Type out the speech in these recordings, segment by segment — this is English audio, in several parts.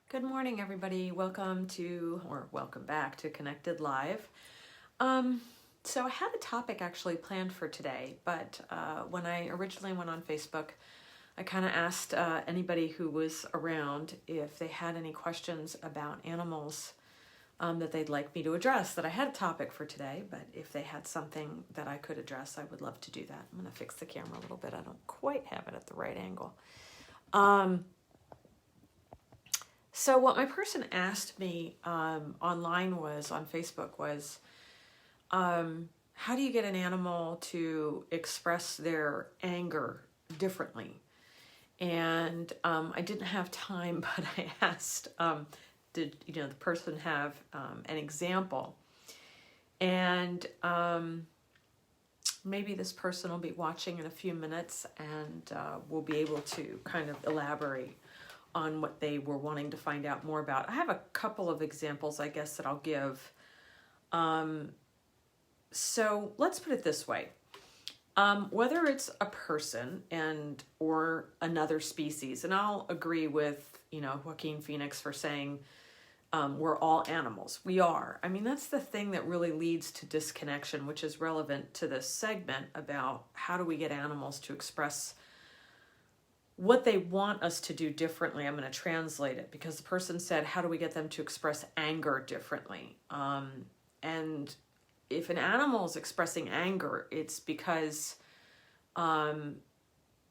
Good morning, everybody. Welcome back to Connected Live. So I had a topic actually planned for today, but when I originally went on Facebook, I kind of asked anybody who was around if they had any questions about animals that they'd like me to address, that I had a topic for today, but if they had something that I could address, I would love to do that. I'm going to fix the camera a little bit. I don't quite have it at the right angle. So what my person asked me online on Facebook was, how do you get an animal to express their anger differently? And I didn't have time, but I asked, did the person have an example? And maybe this person will be watching in a few minutes and we'll be able to kind of elaborate on what they were wanting to find out more about. I have a couple of examples, I guess, that I'll give. So let's put it this way. Whether it's a person or another species, and I'll agree with, Joaquin Phoenix for saying we're all animals. We are. I mean, that's the thing that really leads to disconnection, which is relevant to this segment about how do we get animals to express what they want us to do differently. I'm going to translate it because the person said, how do we get them to express anger differently? And if an animal is expressing anger, it's because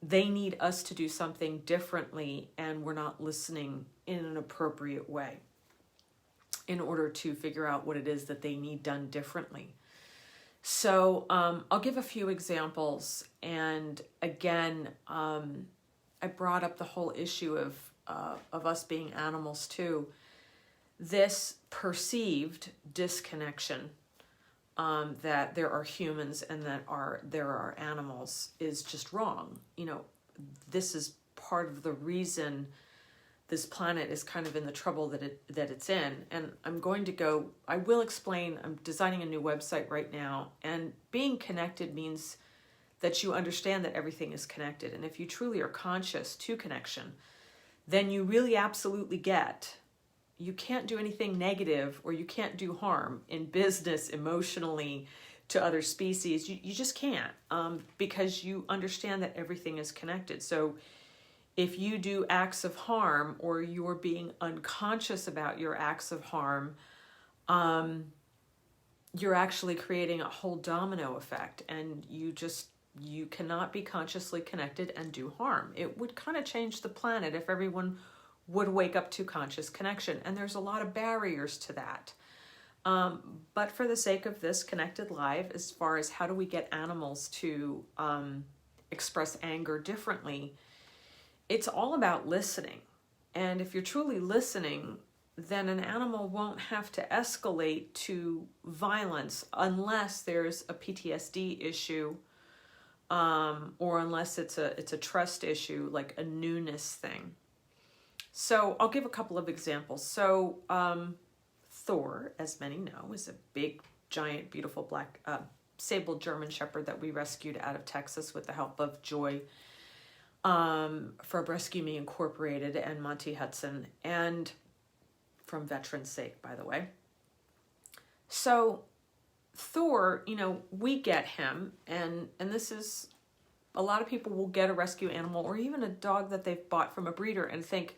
they need us to do something differently and we're not listening in an appropriate way in order to figure out what it is that they need done differently. So I'll give a few examples. And again, I brought up the whole issue of us being animals too. This perceived disconnection that there are humans and that there are animals is just wrong. This is part of the reason this planet is kind of in the trouble that it's in. And I will explain. I'm designing a new website right now, and being connected means that you understand that everything is connected. And if you truly are conscious to connection, then you really absolutely get, you can't do anything negative or you can't do harm in business emotionally to other species. You just can't, because you understand that everything is connected. So if you do acts of harm or you're being unconscious about your acts of harm, you're actually creating a whole domino effect, and you cannot be consciously connected and do harm. It would kind of change the planet if everyone would wake up to conscious connection. And there's a lot of barriers to that. But for the sake of this Connected Live, as far as how do we get animals to express anger differently, it's all about listening. And if you're truly listening, then an animal won't have to escalate to violence unless there's a PTSD issue, or unless it's a trust issue, like a newness thing. So I'll give a couple of examples. So Thor, as many know, is a big, giant, beautiful black sable German Shepherd that we rescued out of Texas with the help of Joy for Rescue Me Incorporated and Monty Hudson, and from Veterans Sake, by the way. So Thor, we get him, and this is, a lot of people will get a rescue animal or even a dog that they've bought from a breeder and think,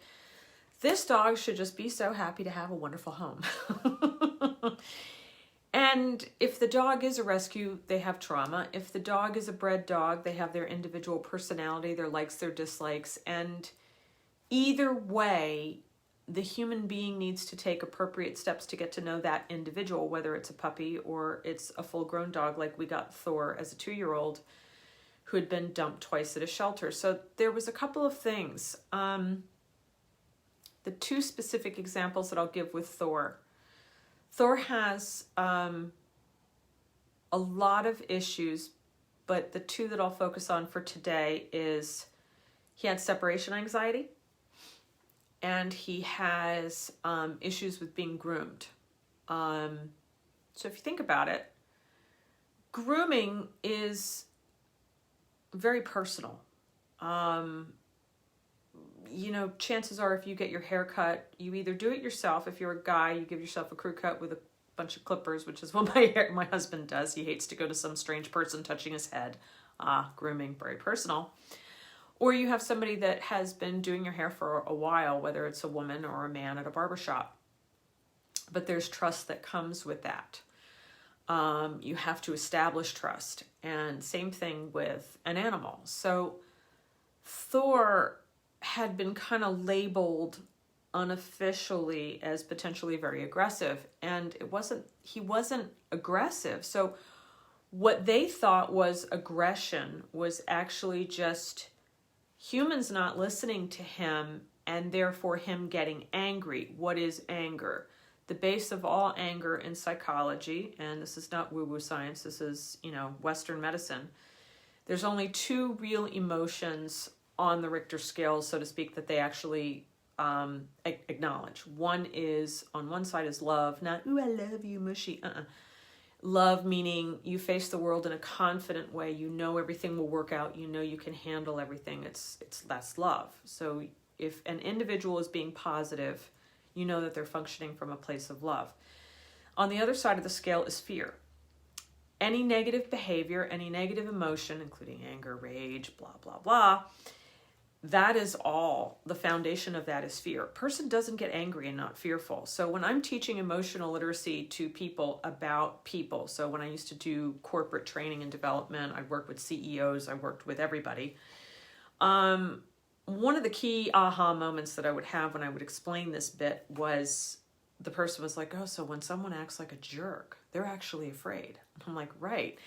this dog should just be so happy to have a wonderful home. And if the dog is a rescue, they have trauma. If the dog is a bred dog, they have their individual personality, their likes, their dislikes. And either way, the human being needs to take appropriate steps to get to know that individual, whether it's a puppy or it's a full-grown dog, like we got Thor as a 2-year-old who had been dumped twice at a shelter. So there was a couple of things. The two specific examples that I'll give with Thor. Thor has a lot of issues, but the two that I'll focus on for today is he had separation anxiety, and he has issues with being groomed. So if you think about it, grooming is very personal. you know, chances are if you get your hair cut, you either do it yourself. If you're a guy, you give yourself a crew cut with a bunch of clippers, which is what my husband does. He hates to go to some strange person touching his head. Grooming, very personal. Or you have somebody that has been doing your hair for a while, whether it's a woman or a man at a barbershop. But there's trust that comes with that. You have to establish trust. And same thing with an animal. So Thor had been kind of labeled unofficially as potentially very aggressive, and he wasn't aggressive. So what they thought was aggression was actually just humans not listening to him, and therefore him getting angry. What is anger? The base of all anger in psychology, and this is not woo-woo science, this is, you know, Western medicine. There's only two real emotions on the Richter scale, so to speak, that they actually acknowledge. One is, on one side is love, not, ooh, I love you, mushy, Love meaning you face the world in a confident way. You know everything will work out. You know you can handle everything. That's love. So if an individual is being positive, you know that they're functioning from a place of love. On the other side of the scale is fear. Any negative behavior, any negative emotion, including anger, rage, blah, blah, blah, that is all. The foundation of that is fear. A person doesn't get angry and not fearful. So when I'm teaching emotional literacy to people about people, so when I used to do corporate training and development, I worked with CEOs, I worked with everybody. One of the key aha moments that I would have when I would explain this bit was the person was like, oh, so when someone acts like a jerk, they're actually afraid. I'm like, right.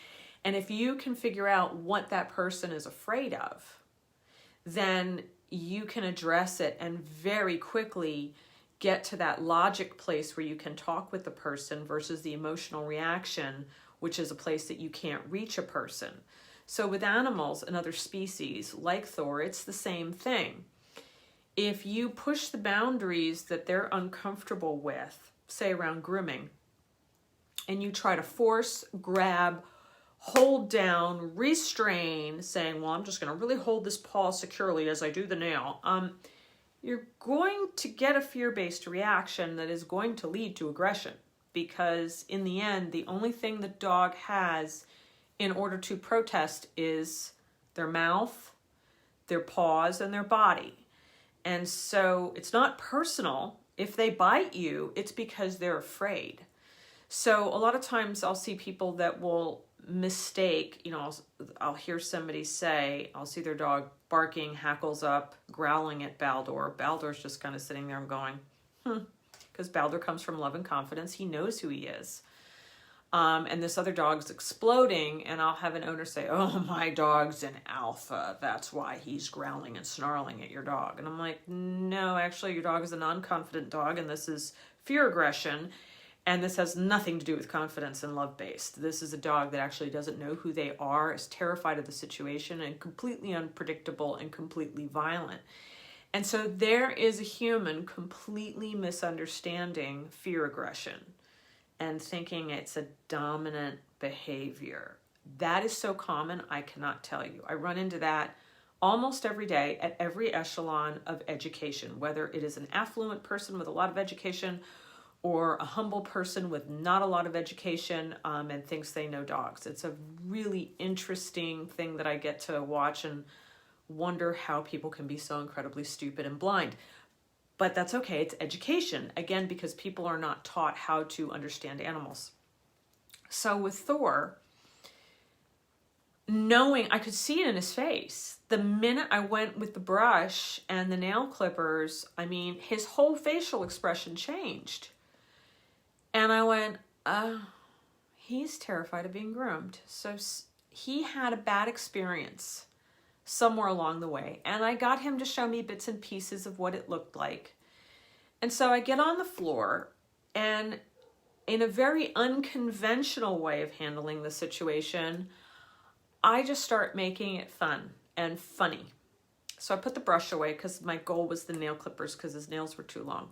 And if you can figure out what that person is afraid of, then you can address it and very quickly get to that logic place where you can talk with the person versus the emotional reaction, which is a place that you can't reach a person. So with animals and other species like Thor, it's the same thing. If you push the boundaries that they're uncomfortable with, say around grooming, and you try to force, grab, hold down, restrain, saying, well, I'm just going to really hold this paw securely as I do the nail, you're going to get a fear-based reaction that is going to lead to aggression, because in the end, the only thing the dog has in order to protest is their mouth, their paws, and their body. And so it's not personal. If they bite you, it's because they're afraid. So a lot of times I'll see people that will mistake, you know, I'll hear somebody say, I'll see their dog barking, hackles up, growling at Baldur. Baldur's just kind of sitting there and going, because Baldur comes from love and confidence. He knows who he is. And this other dog's exploding, and I'll have an owner say, oh, my dog's an alpha. That's why he's growling and snarling at your dog. And I'm like, no, actually, your dog is a non-confident dog, and this is fear aggression. And this has nothing to do with confidence and love-based. This is a dog that actually doesn't know who they are, is terrified of the situation, and completely unpredictable and completely violent. And so there is a human completely misunderstanding fear aggression and thinking it's a dominant behavior. That is so common, I cannot tell you. I run into that almost every day at every echelon of education, whether it is an affluent person with a lot of education or a humble person with not a lot of education and thinks they know dogs. It's a really interesting thing that I get to watch and wonder how people can be so incredibly stupid and blind. But that's okay, it's education, again, because people are not taught how to understand animals. So with Thor, knowing, I could see it in his face. The minute I went with the brush and the nail clippers, I mean, his whole facial expression changed. And I went, he's terrified of being groomed. So he had a bad experience somewhere along the way. And I got him to show me bits and pieces of what it looked like. And so I get on the floor, and in a very unconventional way of handling the situation, I just start making it fun and funny. So I put the brush away because my goal was the nail clippers because his nails were too long.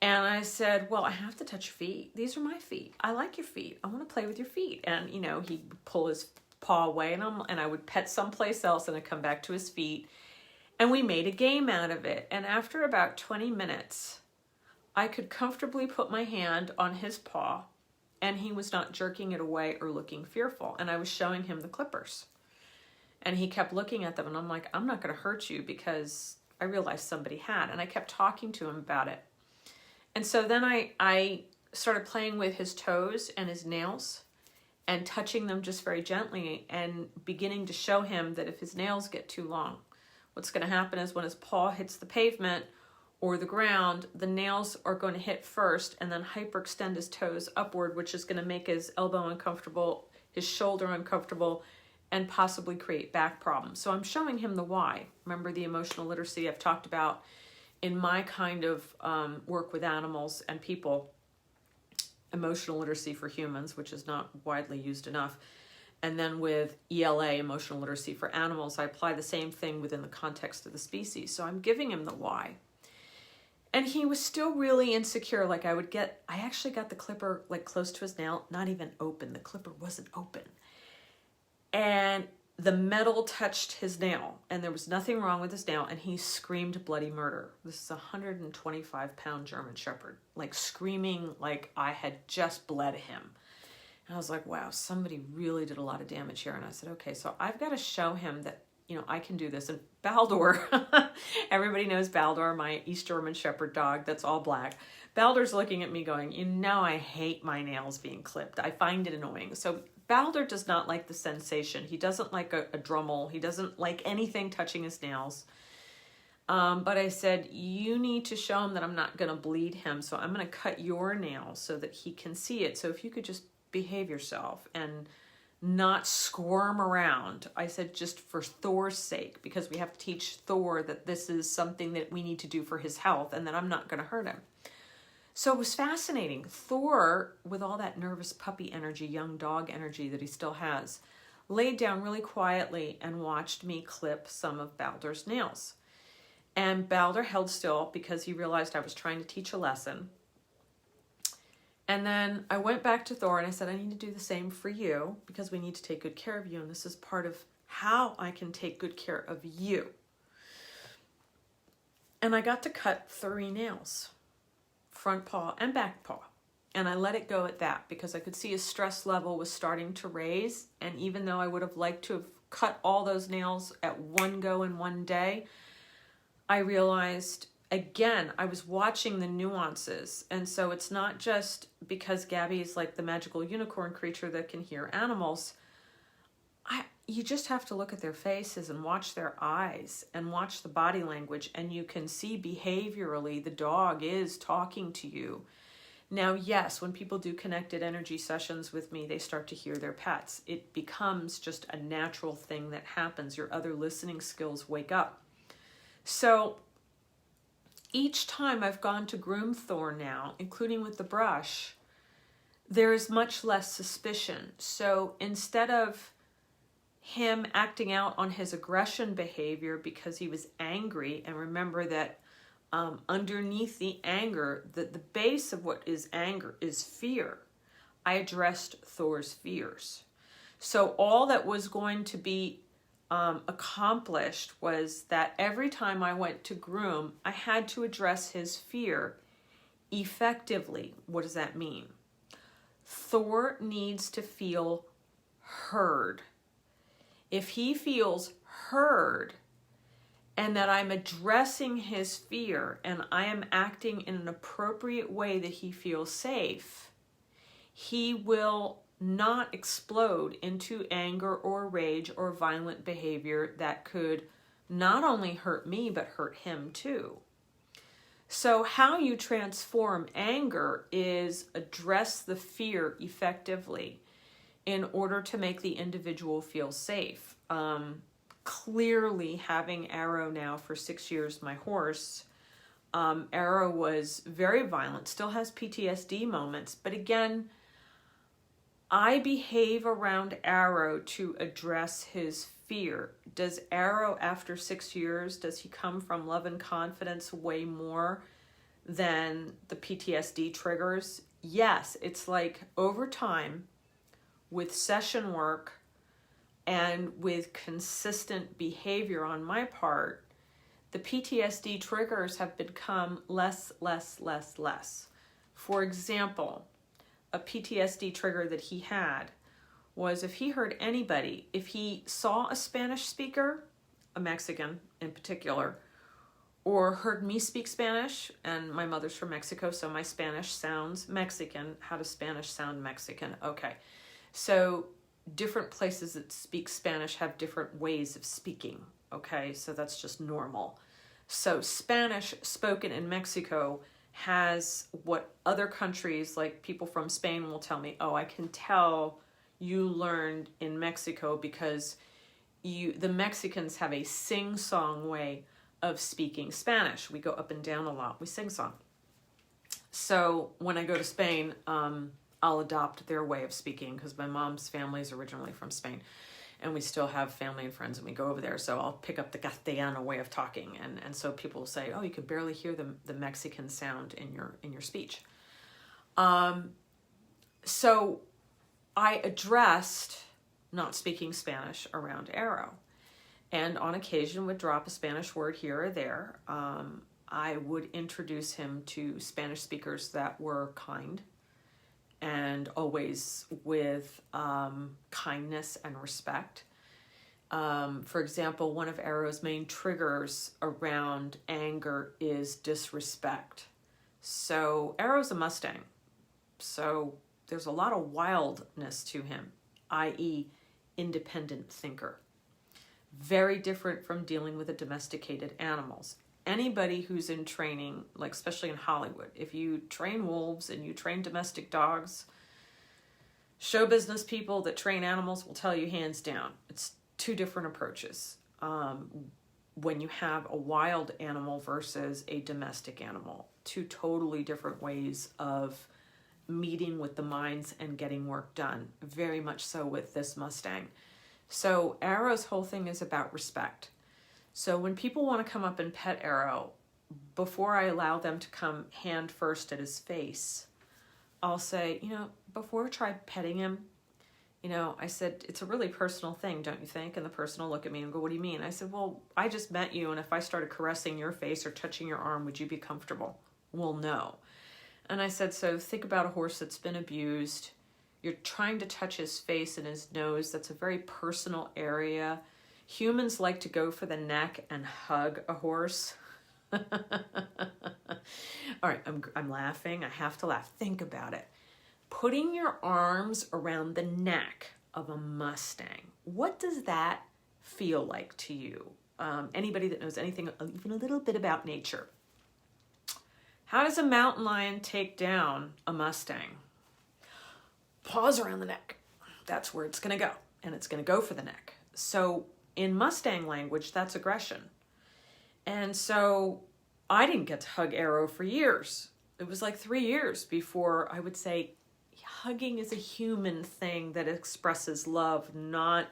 And I said, well, I have to touch your feet. These are my feet. I like your feet. I want to play with your feet. And, you know, he'd pull his paw away, and I would pet someplace else, and I'd come back to his feet. And we made a game out of it. And after about 20 minutes, I could comfortably put my hand on his paw, and he was not jerking it away or looking fearful. And I was showing him the clippers. And he kept looking at them, and I'm like, I'm not going to hurt you, because I realized somebody had. And I kept talking to him about it. And so then I started playing with his toes and his nails and touching them just very gently and beginning to show him that if his nails get too long, what's going to happen is when his paw hits the pavement or the ground, the nails are going to hit first and then hyperextend his toes upward, which is going to make his elbow uncomfortable, his shoulder uncomfortable, and possibly create back problems. So I'm showing him the why. Remember the emotional literacy I've talked about in my kind of work with animals and people, emotional literacy for humans, which is not widely used enough. And then with ELA, emotional literacy for animals, I apply the same thing within the context of the species. So I'm giving him the why. And he was still really insecure. Like I actually got the clipper like close to his nail, not even open. The clipper wasn't open. And the metal touched his nail, and there was nothing wrong with his nail, and he screamed bloody murder. This is a 125-pound German Shepherd, like screaming like I had just bled him. And I was like, wow, somebody really did a lot of damage here. And I said, okay, so I've got to show him that, I can do this. And Baldur, everybody knows Baldur, my East German Shepherd dog that's all black. Baldur's looking at me going, I hate my nails being clipped. I find it annoying. So Baldur does not like the sensation. He doesn't like a Dremel. He doesn't like anything touching his nails. But I said, you need to show him that I'm not going to bleed him. So I'm going to cut your nail so that he can see it. So if you could just behave yourself and not squirm around. I said, just for Thor's sake, because we have to teach Thor that this is something that we need to do for his health and that I'm not going to hurt him. So it was fascinating. Thor, with all that nervous puppy energy, young dog energy that he still has, laid down really quietly and watched me clip some of Baldur's nails. And Baldur held still because he realized I was trying to teach a lesson. And then I went back to Thor and I said, I need to do the same for you because we need to take good care of you. And this is part of how I can take good care of you. And I got to cut 3 nails, front paw and back paw. And I let it go at that because I could see his stress level was starting to raise. And even though I would have liked to have cut all those nails at one go in one day, I realized, again, I was watching the nuances. And so it's not just because Gabby is like the magical unicorn creature that can hear animals. You just have to look at their faces and watch their eyes and watch the body language. And you can see behaviorally the dog is talking to you. Now, yes, when people do connected energy sessions with me, they start to hear their pets. It becomes just a natural thing that happens. Your other listening skills wake up. So each time I've gone to groom Thor now, including with the brush, there is much less suspicion. So instead of him acting out on his aggression behavior because he was angry, and remember that underneath the anger, the base of what is anger is fear. I addressed Thor's fears. So all that was going to be accomplished was that every time I went to groom, I had to address his fear effectively. What does that mean? Thor needs to feel heard. If he feels heard and that I'm addressing his fear and I am acting in an appropriate way that he feels safe, he will not explode into anger or rage or violent behavior that could not only hurt me but hurt him too. So how you transform anger is address the fear effectively in order to make the individual feel safe. Clearly, having Arrow now for 6 years, my horse, Arrow was very violent, still has PTSD moments, but again, I behave around Arrow to address his fear. Does Arrow, after 6 years, does he come from love and confidence way more than the PTSD triggers? Yes, it's like over time, with session work and with consistent behavior on my part, the PTSD triggers have become less. For example, a PTSD trigger that he had was if he heard anybody, if he saw a Spanish speaker, a Mexican in particular, or heard me speak Spanish, and my mother's from Mexico, so my Spanish sounds Mexican. How does Spanish sound Mexican? Okay, so different places that speak Spanish have different ways of speaking, okay? So that's just normal. So Spanish spoken in Mexico has what other countries, like people from Spain will tell me, oh, I can tell you learned in Mexico because the Mexicans have a sing-song way of speaking Spanish. We go up and down a lot. We sing-song. So when I go to Spain, I'll adopt their way of speaking because my mom's family is originally from Spain, and we still have family and friends, and we go over there. So I'll pick up the Castellano way of talking, and so people will say, "Oh, you can barely hear the Mexican sound in your speech." So I addressed not speaking Spanish around Arrow, and on occasion would drop a Spanish word here or there. I would introduce him to Spanish speakers that were kind, and always with kindness and respect. For example, one of Arrow's main triggers around anger is disrespect. So Arrow's a Mustang, so there's a lot of wildness to him, i.e. independent thinker. Very different from dealing with the domesticated animals. Anybody who's in training, like especially in Hollywood, if you train wolves and you train domestic dogs, show business people that train animals will tell you hands down, it's two different approaches. When you have a wild animal versus a domestic animal, two totally different ways of meeting with the minds and getting work done. Very much so with this Mustang. So Arrow's whole thing is about respect. So when people want to come up and pet Arrow, before I allow them to come hand first at his face, I'll say, before I try petting him, I said, it's a really personal thing, don't you think? And the person will look at me and go, what do you mean? I said, well, I just met you, and if I started caressing your face or touching your arm, would you be comfortable? Well, no. And I said, so think about a horse that's been abused. You're trying to touch his face and his nose. That's a very personal area. Humans like to go for the neck and hug a horse. All right, I'm laughing. I have to laugh. Think about it. Putting your arms around the neck of a Mustang. What does that feel like to you? Anybody that knows anything, even a little bit about nature. How does a mountain lion take down a Mustang? Paws around the neck. That's where it's going to go. And it's going to go for the neck. So in Mustang language, that's aggression. And so I didn't get to hug Arrow for years. It was like 3 years before I would say hugging is a human thing that expresses love, not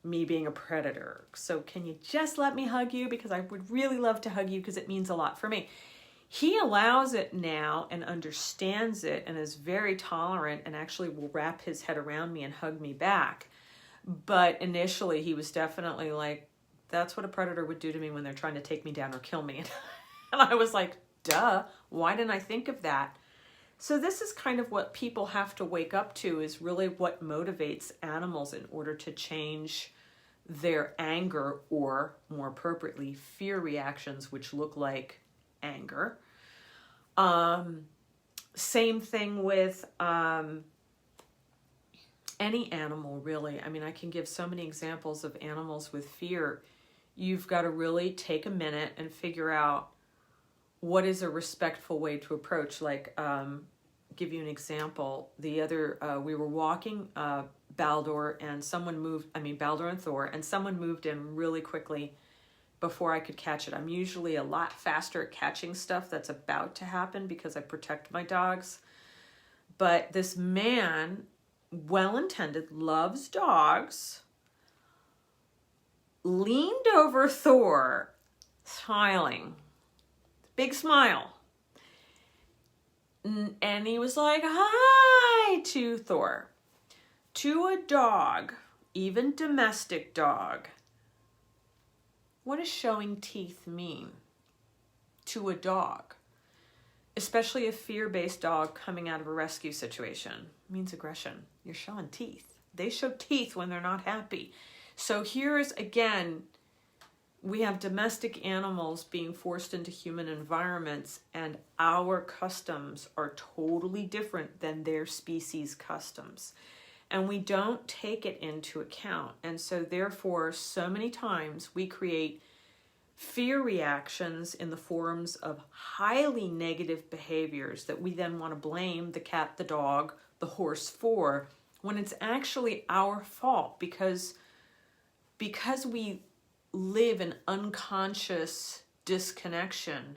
me being a predator. So can you just let me hug you? Because I would really love to hug you because it means a lot for me. He allows it now and understands it and is very tolerant and actually will wrap his head around me and hug me back. But initially he was definitely like, that's what a predator would do to me when they're trying to take me down or kill me. And I was like, duh, why didn't I think of that? So this is kind of what people have to wake up to, is really what motivates animals in order to change their anger, or more appropriately, fear reactions, which look like anger. Same thing with any animal, really. I mean, I can give so many examples of animals with fear. You've got to really take a minute and figure out what is a respectful way to approach. Like, give you an example. The other, we were walking Baldur, and Baldur and Thor, and someone moved in really quickly before I could catch it. I'm usually a lot faster at catching stuff that's about to happen because I protect my dogs. But this man, well-intended, loves dogs, leaned over Thor, smiling, big smile. And he was like, hi, to Thor. To a dog, even domestic dog, What does showing teeth mean to a dog? Especially a fear-based dog coming out of a rescue situation. It means aggression. You're showing teeth. They show teeth when they're not happy. So here's, again, we have domestic animals being forced into human environments, and our customs are totally different than their species' customs. And we don't take it into account. And so therefore, so many times we create fear reactions in the forms of highly negative behaviors that we then want to blame the cat, the dog, the horse for, when it's actually our fault, because we live in unconscious disconnection.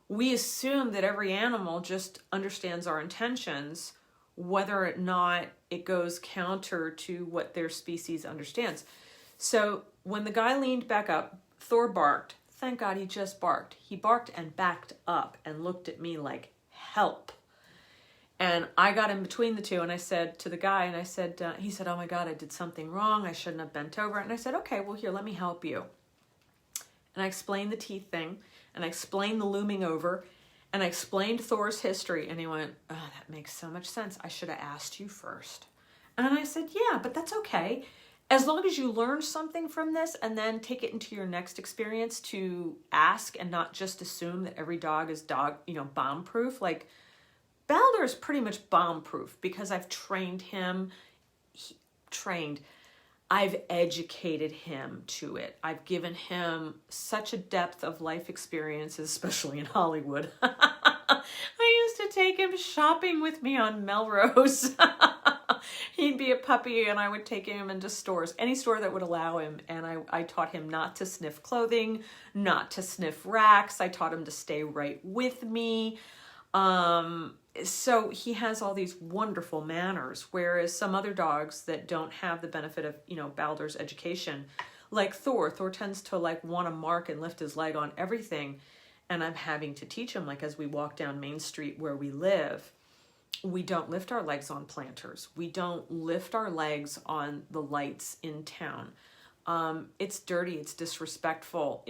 We assume that every animal just understands our intentions, whether or not it goes counter to what their species understands. So when the guy leaned back up, Thor barked. Thank God he just barked. He barked and backed up and looked at me like, help. And I got in between the two, and I said to the guy, and I said, he said, oh my God, I did something wrong. I shouldn't have bent over. And I said, okay, well here, let me help you. And I explained the teeth thing, and I explained the looming over, and I explained Thor's history. And he went, oh, that makes so much sense. I should have asked you first. And I said, yeah, but that's okay. As long as you learn something from this and then take it into your next experience to ask and not just assume that every dog is bomb proof. Like Balder is pretty much bomb proof because I've trained him, I've educated him to it. I've given him such a depth of life experiences, especially in Hollywood. I used to take him shopping with me on Melrose. He'd be a puppy and I would take him into stores, any store that would allow him. And I taught him not to sniff clothing, not to sniff racks. I taught him to stay right with me. So he has all these wonderful manners, whereas some other dogs that don't have the benefit of, Balder's education, like Thor tends to want to mark and lift his leg on everything. And I'm having to teach him, as we walk down Main Street where we live, we don't lift our legs on planters. We don't lift our legs on the lights in town. It's dirty. It's disrespectful.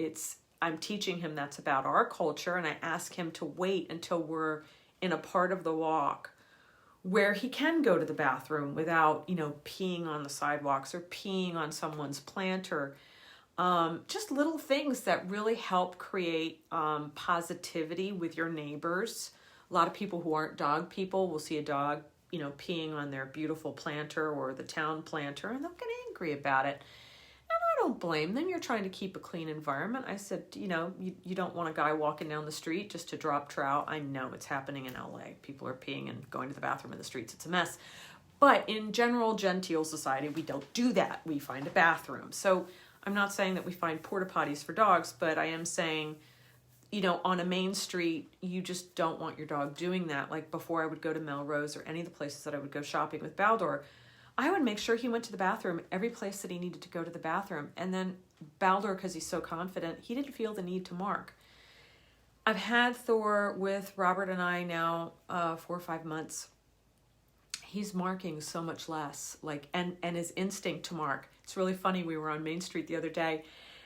I'm teaching him that's about our culture, and I ask him to wait until we're in a part of the walk where he can go to the bathroom without, peeing on the sidewalks or peeing on someone's planter. Just little things that really help create positivity with your neighbors. A lot of people who aren't dog people will see a dog, peeing on their beautiful planter or the town planter, and they'll get angry about it. And I don't blame them. You're trying to keep a clean environment. I said, you don't want a guy walking down the street just to drop trout. I know it's happening in LA. People are peeing and going to the bathroom in the streets. It's a mess. But in general, genteel society, we don't do that. We find a bathroom. So I'm not saying that we find porta potties for dogs, but I am saying, on a main street, you just don't want your dog doing that. Like before I would go to Melrose or any of the places that I would go shopping with Balder, I would make sure he went to the bathroom every place that he needed to go to the bathroom. And then Balder, because he's so confident, he didn't feel the need to mark. I've had Thor with Robert and I now 4 or 5 months. He's marking so much less, and his instinct to mark. It's really funny. We were on Main Street the other day,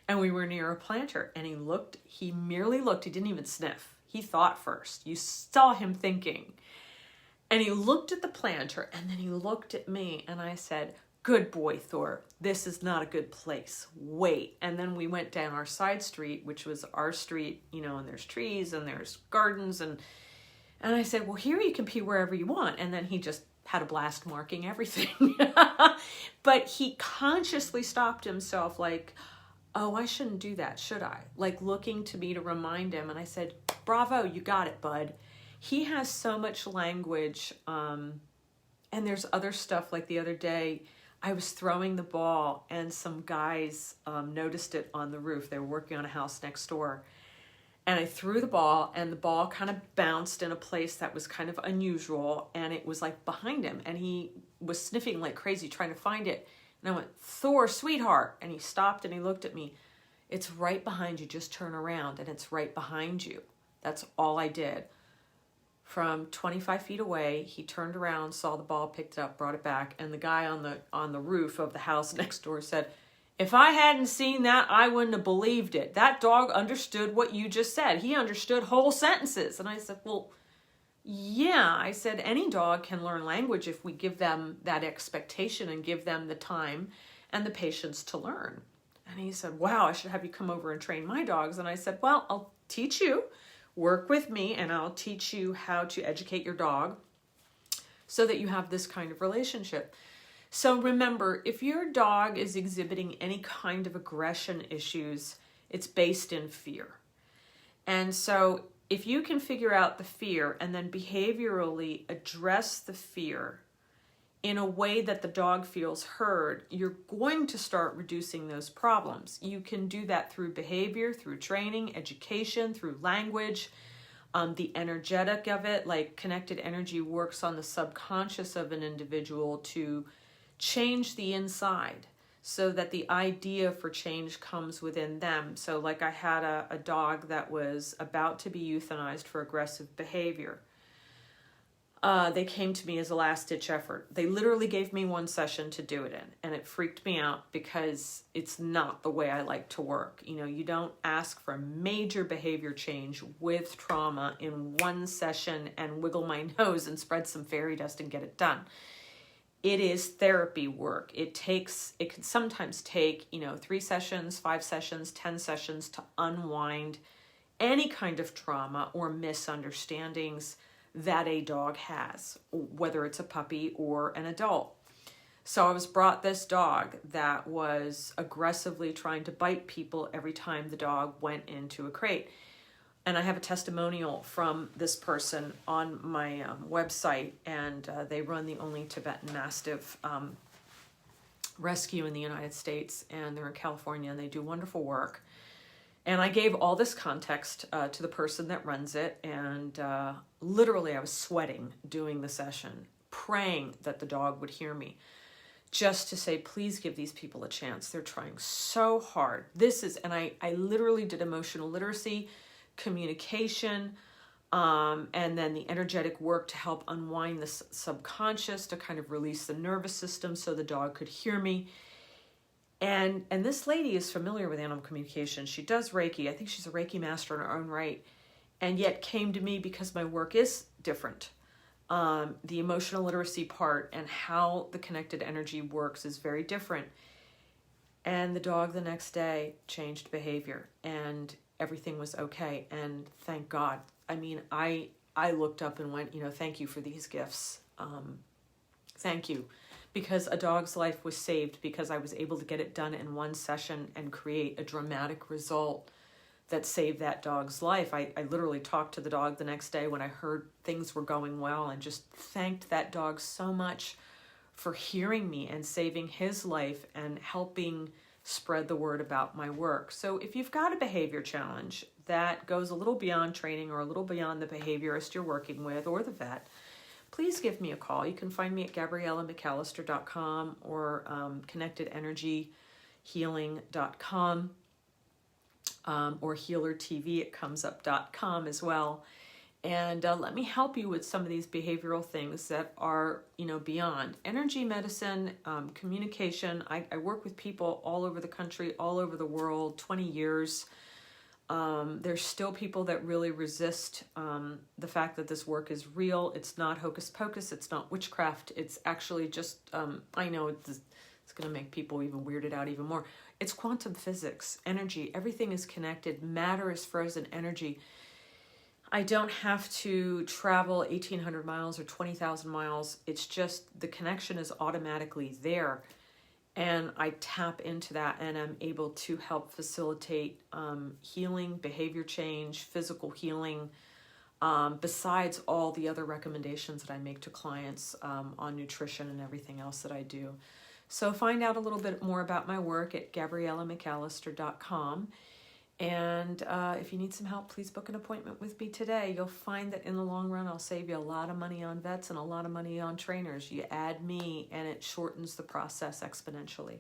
and we were near a planter, and he merely looked, he didn't even sniff. He thought first. You saw him thinking. And he looked at the planter, and then he looked at me, and I said, good boy, Thor, this is not a good place. Wait. And then we went down our side street, which was our street, and there's trees, and there's gardens, and I said, well, here you can pee wherever you want. And then he just had a blast marking everything. But he consciously stopped himself oh, I shouldn't do that, should I? Looking to me to remind him. And I said, bravo, you got it, bud. He has so much language. And there's other stuff. Like the other day, I was throwing the ball and some guys noticed it on the roof. They were working on a house next door. And I threw the ball, and the ball kind of bounced in a place that was kind of unusual. And it was behind him. And he was sniffing like crazy, trying to find it. And I went, Thor, sweetheart. And he stopped and he looked at me. It's right behind you. Just turn around and it's right behind you. That's all I did. From 25 feet away, he turned around, saw the ball, picked it up, brought it back. And the guy on the roof of the house next door said, If I hadn't seen that, I wouldn't have believed it. That dog understood what you just said. He understood whole sentences. And I said, well, yeah. I said, any dog can learn language if we give them that expectation and give them the time and the patience to learn. And he said, wow, I should have you come over and train my dogs. And I said, well, I'll teach you, work with me, and I'll teach you how to educate your dog so that you have this kind of relationship. So remember, if your dog is exhibiting any kind of aggression issues, it's based in fear. And so if you can figure out the fear and then behaviorally address the fear in a way that the dog feels heard, you're going to start reducing those problems. You can do that through behavior, through training, education, through language, the energetic of it, like connected energy works on the subconscious of an individual to change the inside so that the idea for change comes within them. So like I had a dog that was about to be euthanized for aggressive behavior. They came to me as a last-ditch effort. They literally gave me one session to do it in, and it freaked me out because it's not the way I like to work. You know, you don't ask for major behavior change with trauma in one session and wiggle my nose and spread some fairy dust and get it done. It is therapy work. It can sometimes take, 3 sessions, 5 sessions, 10 sessions to unwind any kind of trauma or misunderstandings that a dog has, whether it's a puppy or an adult. So I was brought this dog that was aggressively trying to bite people every time the dog went into a crate. And I have a testimonial from this person on my website, and they run the only Tibetan Mastiff rescue in the United States, and they're in California, and they do wonderful work. And I gave all this context to the person that runs it, and literally I was sweating doing the session, praying that the dog would hear me, just to say, please give these people a chance. They're trying so hard. And I literally did emotional literacy, communication, and then the energetic work to help unwind the subconscious, to kind of release the nervous system so the dog could hear me. And this lady is familiar with animal communication. She does Reiki. I think she's a Reiki master in her own right, and yet came to me because my work is different. The emotional literacy part and how the connected energy works is very different. And the dog the next day changed behavior, and everything was okay. And thank God. I mean, I looked up and went, thank you for these gifts. Thank you. Because a dog's life was saved because I was able to get it done in one session and create a dramatic result that saved that dog's life. I literally talked to the dog the next day when I heard things were going well, and just thanked that dog so much for hearing me and saving his life and helping spread the word about my work. So if you've got a behavior challenge that goes a little beyond training or a little beyond the behaviorist you're working with or the vet, please give me a call. You can find me at GabriellaMcAllister.com or ConnectedEnergyHealing.com or HealerTV, it comes up.com as well. And let me help you with some of these behavioral things that are, beyond. Energy medicine, communication. I work with people all over the country, all over the world, 20 years. There's still people that really resist the fact that this work is real. It's not hocus pocus. It's not witchcraft. It's actually just, I know it's going to make people even weirded out even more. It's quantum physics, energy. Everything is connected. Matter is frozen energy. I don't have to travel 1,800 miles or 20,000 miles. It's just the connection is automatically there. And I tap into that, and I'm able to help facilitate healing, behavior change, physical healing, besides all the other recommendations that I make to clients on nutrition and everything else that I do. So find out a little bit more about my work at GabriellaMcAllister.com. And if you need some help, please book an appointment with me today. You'll find that in the long run, I'll save you a lot of money on vets and a lot of money on trainers. You add me, and it shortens the process exponentially.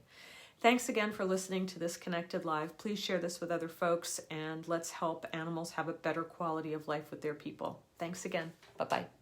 Thanks again for listening to this Connected Live. Please share this with other folks, and let's help animals have a better quality of life with their people. Thanks again. Bye-bye.